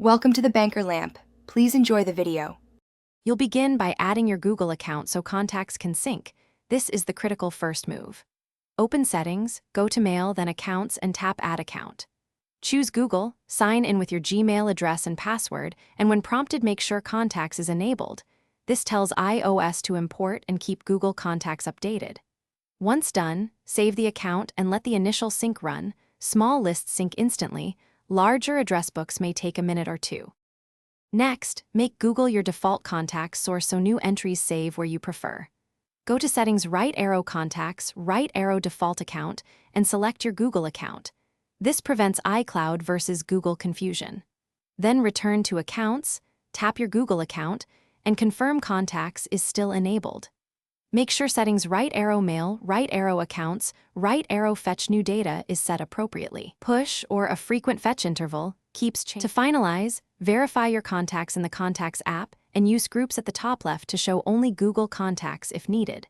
Welcome to the Banker Lamp. Please enjoy the video. You'll begin by adding your Google account so contacts can sync. This is the critical first move. Open Settings, go to Mail, then Accounts, and tap Add Account. Choose Google, sign in with your Gmail address and password, and when prompted, make sure Contacts is enabled. This tells iOS to import and keep Google Contacts updated. Once done, save the account and let the initial sync run. Small lists sync instantly. Larger address books may take a minute or two. Next, make Google your default contacts source so new entries save where you prefer. Go to Settings, right arrow Contacts, right arrow Default Account, and select your Google account. This prevents iCloud versus Google confusion. Then return to Accounts, tap your Google account, and confirm Contacts is still enabled. Make sure Settings, right arrow Mail, right arrow Accounts, right arrow Fetch New Data is set appropriately. Push or a frequent fetch interval keeps changing. To finalize, verify your contacts in the Contacts app and use groups at the top left to show only Google contacts if needed.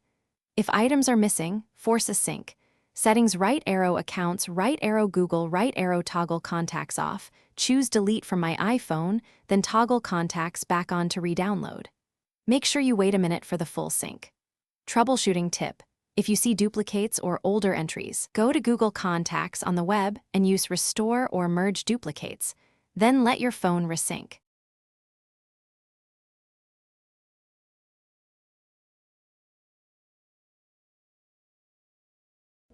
If items are missing, force a sync. Settings, right arrow Accounts, right arrow Google, right arrow Toggle Contacts off. Choose Delete from my iPhone, then toggle Contacts back on to re-download. Make sure you wait a minute for the full sync. Troubleshooting tip: if you see duplicates or older entries, go to Google Contacts on the web and use Restore or Merge Duplicates. Then let your phone resync.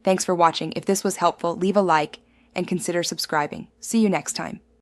Thanks for watching. If this was helpful, leave a like and consider subscribing. See you next time.